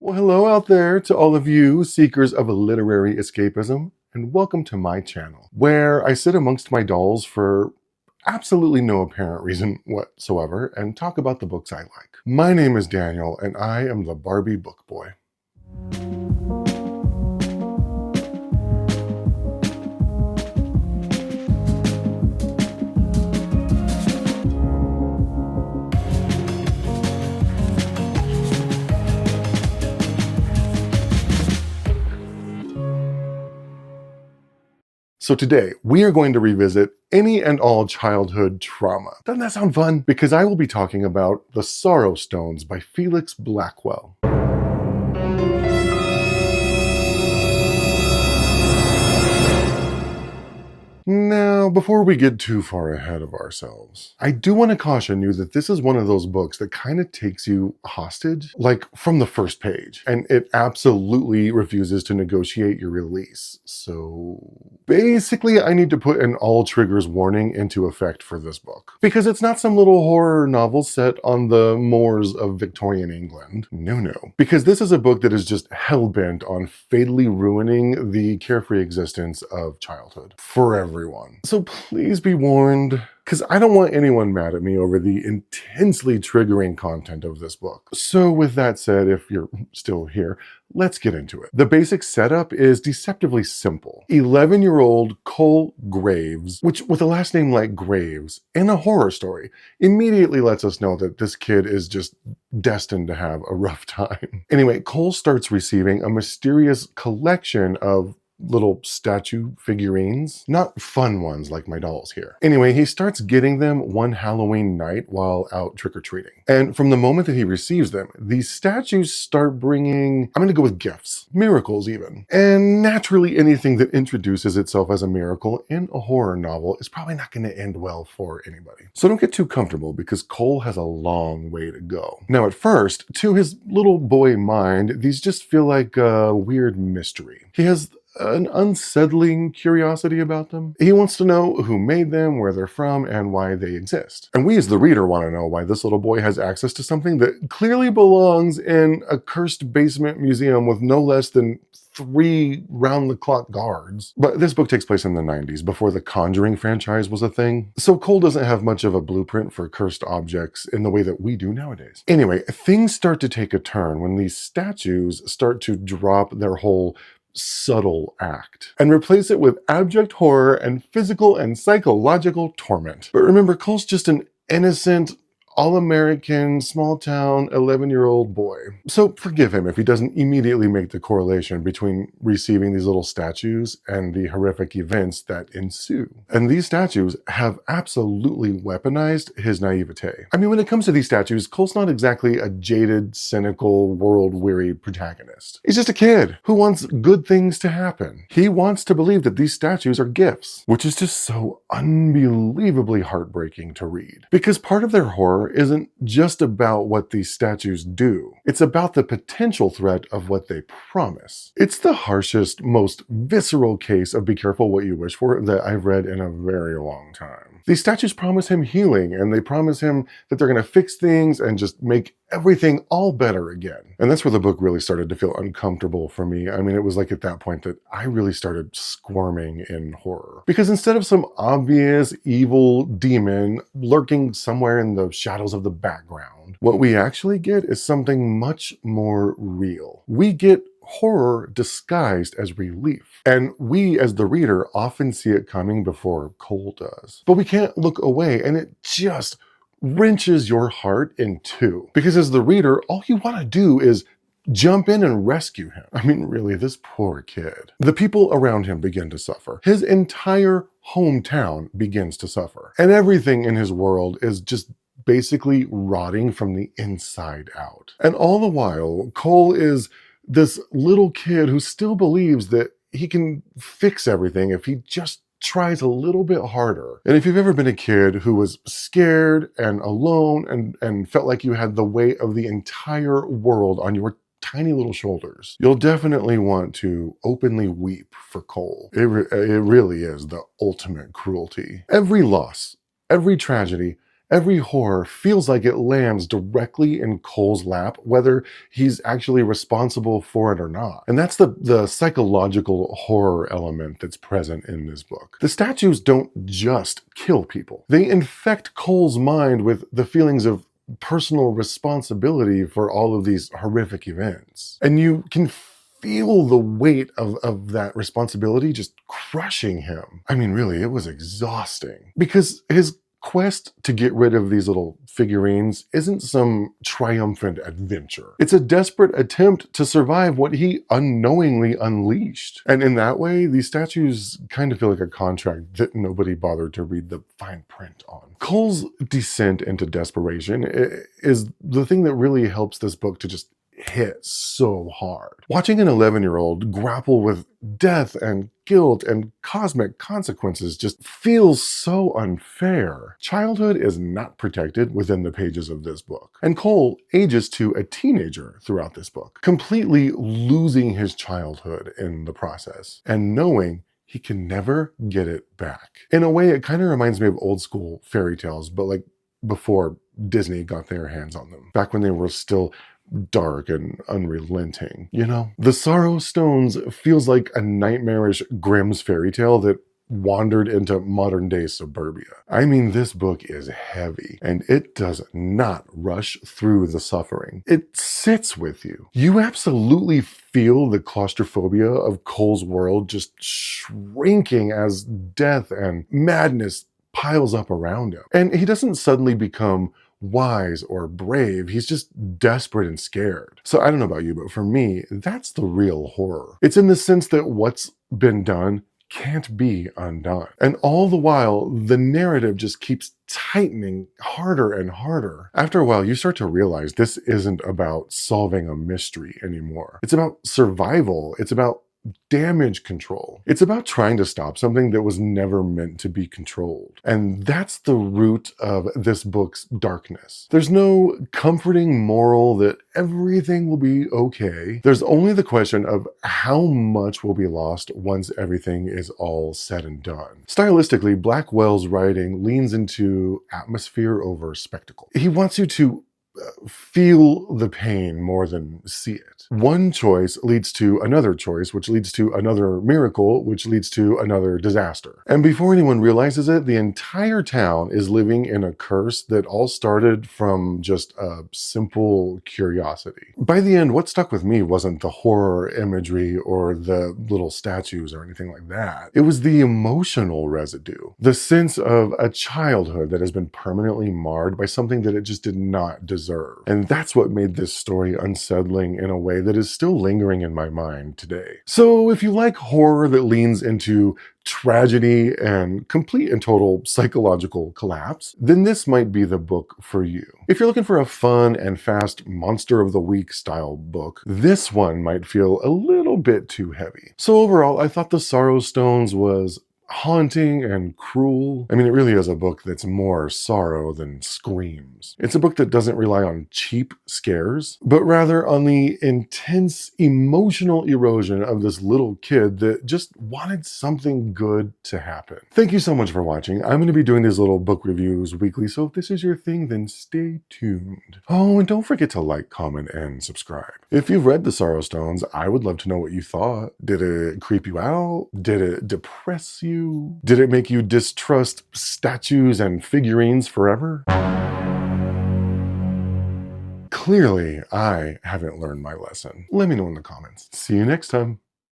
Well, hello out there to all of you seekers of a literary escapism, and welcome to my channel, where I sit amongst my dolls for absolutely no apparent reason whatsoever and talk about the books I like. My name is Daniel, and I am the Barbie Book Boy. So today, we are going to revisit any and all childhood trauma. Doesn't that sound fun? Because I will be talking about The Sorrowstones by Felix Blackwell. Now, before we get too far ahead of ourselves, I do want to caution you that this is one of those books that kind of takes you hostage, like from the first page, and it absolutely refuses to negotiate your release. So basically, I need to put an all triggers warning into effect for this book, because it's not some little horror novel set on the moors of Victorian England. No. Because this is a book that is just hell-bent on fatally ruining the carefree existence of childhood for everyone. So please be warned, because I don't want anyone mad at me over the intensely triggering content of this book. So with that said, if you're still here, let's get into it. The basic setup is deceptively simple. 11-year-old Cole Graves, which with a last name like Graves, in a horror story, immediately lets us know that this kid is just destined to have a rough time. Anyway, Cole starts receiving a mysterious collection of little statue figurines, not fun ones like my dolls here. Anyway, he starts getting them one Halloween night while out trick-or-treating. And from the moment that he receives them, these statues start bringing, I'm gonna go with gifts, miracles even. And naturally, anything that introduces itself as a miracle in a horror novel is probably not gonna end well for anybody. So don't get too comfortable, because Cole has a long way to go. Now at first, to his little boy mind, these just feel like a weird mystery. He has an unsettling curiosity about them. He wants to know who made them, where they're from, and why they exist. And we as the reader want to know why this little boy has access to something that clearly belongs in a cursed basement museum with no less than 3 round-the-clock guards. But this book takes place in the 90s, before the Conjuring franchise was a thing. So Cole doesn't have much of a blueprint for cursed objects in the way that we do nowadays. Anyway, things start to take a turn when these statues start to drop their whole subtle act and replace it with abject horror and physical and psychological torment. But remember, Cole's just an innocent, all-American, small-town, 11-year-old boy. So forgive him if he doesn't immediately make the correlation between receiving these little statues and the horrific events that ensue. And these statues have absolutely weaponized his naivete. I mean, when it comes to these statues, Cole's not exactly a jaded, cynical, world-weary protagonist. He's just a kid who wants good things to happen. He wants to believe that these statues are gifts, which is just so unbelievably heartbreaking to read. Because part of their horror isn't just about what these statues do. It's about the potential threat of what they promise. It's the harshest, most visceral case of be careful what you wish for that I've read in a very long time. These statues promise him healing, and they promise him that they're going to fix things and just make everything all better again. And that's where the book really started to feel uncomfortable for me. I mean, it was like at that point that I really started squirming in horror. Because instead of some obvious evil demon lurking somewhere in the shadows of the background, what we actually get is something much more real. We get horror disguised as relief. And we, as the reader, often see it coming before Cole does. But we can't look away, and it just wrenches your heart in two. Because as the reader, all you want to do is jump in and rescue him. I mean, really, this poor kid. The people around him begin to suffer. His entire hometown begins to suffer. And everything in his world is just basically rotting from the inside out. And all the while, Cole is this little kid who still believes that he can fix everything if he just tries a little bit harder. And if you've ever been a kid who was scared and alone and felt like you had the weight of the entire world on your tiny little shoulders, you'll definitely want to openly weep for Cole. It really is the ultimate cruelty. Every loss, every tragedy, Every horror feels like it lands directly in Cole's lap, whether he's actually responsible for it or not. And that's the psychological horror element that's present in this book. The statues don't just kill people. They infect Cole's mind with the feelings of personal responsibility for all of these horrific events. And you can feel the weight of that responsibility just crushing him. I mean, really, it was exhausting. Because his quest to get rid of these little figurines isn't some triumphant adventure. It's a desperate attempt to survive what he unknowingly unleashed. And in that way, these statues kind of feel like a contract that nobody bothered to read the fine print on. Cole's descent into desperation is the thing that really helps this book to just hit so hard. Watching an 11-year-old grapple with death and guilt and cosmic consequences just feels so unfair. Childhood is not protected within the pages of this book. And Cole ages to a teenager throughout this book, completely losing his childhood in the process and knowing he can never get it back. In a way, it kind of reminds me of old school fairy tales, but like before Disney got their hands on them, back when they were still dark and unrelenting. You know, the Sorrowstones feels like a nightmarish Grimm's fairy tale that wandered into modern day suburbia. I mean, this book is heavy and it does not rush through the suffering. It sits with you. You absolutely feel the claustrophobia of Cole's world just shrinking as death and madness piles up around him. And he doesn't suddenly become wise or brave. He's just desperate and scared. So I don't know about you, but for me, that's the real horror. It's in the sense that what's been done can't be undone. And all the while, the narrative just keeps tightening harder and harder. After a while, you start to realize this isn't about solving a mystery anymore. It's about survival. It's about damage control. It's about trying to stop something that was never meant to be controlled. And that's the root of this book's darkness. There's no comforting moral that everything will be okay. There's only the question of how much will be lost once everything is all said and done. Stylistically, Blackwell's writing leans into atmosphere over spectacle. He wants you to feel the pain more than see it. One choice leads to another choice, which leads to another miracle, which leads to another disaster. And before anyone realizes it, the entire town is living in a curse that all started from just a simple curiosity. By the end, what stuck with me wasn't the horror imagery or the little statues or anything like that. It was the emotional residue, the sense of a childhood that has been permanently marred by something that it just did not deserve. And that's what made this story unsettling in a way that is still lingering in my mind today. So if you like horror that leans into tragedy and complete and total psychological collapse, then this might be the book for you. If you're looking for a fun and fast Monster of the Week style book, this one might feel a little bit too heavy. So overall, I thought The Sorrowstones was haunting and cruel. I mean, it really is a book that's more sorrow than screams. It's a book that doesn't rely on cheap scares, but rather on the intense emotional erosion of this little kid that just wanted something good to happen. Thank you so much for watching. I'm going to be doing these little book reviews weekly, so if this is your thing, then stay tuned. Oh, and don't forget to like, comment, and subscribe. If you've read The Sorrowstones, I would love to know what you thought. Did it creep you out? Did it depress you? Did it make you distrust statues and figurines forever? Clearly, I haven't learned my lesson. Let me know in the comments. See you next time.